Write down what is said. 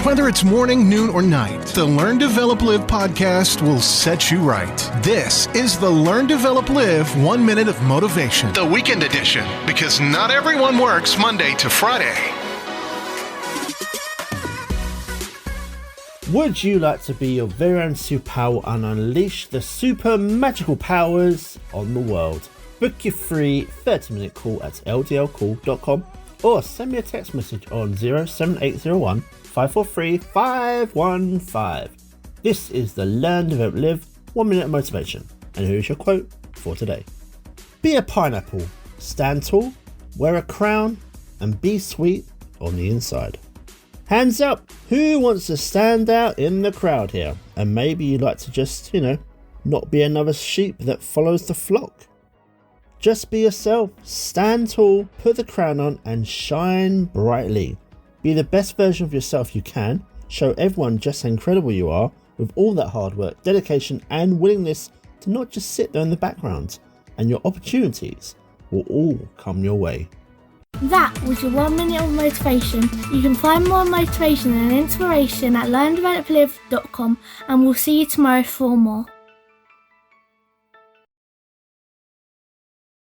Whether it's morning, noon, or night, the Learn, Develop, Live podcast will set you right. This is the Learn, Develop, Live 1 Minute of Motivation, the weekend edition, because not everyone works Monday to Friday. Would you like to be your very own superpower and unleash the super magical powers on the world? Book your free 30-minute call at ldlcall.com or send me a text message on 07801 543 515. This is the Learn, Develop, Live 1 Minute of Motivation. And here's your quote for today. Be a pineapple, stand tall, wear a crown, and be sweet on the inside. Hands up, who wants to stand out in the crowd here? And maybe you'd like to just, not be another sheep that follows the flock. Just be yourself, stand tall, put the crown on, and shine brightly. Be the best version of yourself you can. Show everyone just how incredible you are with all that hard work, dedication, and willingness to not just sit there in the background. And your opportunities will all come your way. That was your 1 minute of motivation. You can find more motivation and inspiration at learndeveloplive.com, and we'll see you tomorrow for more.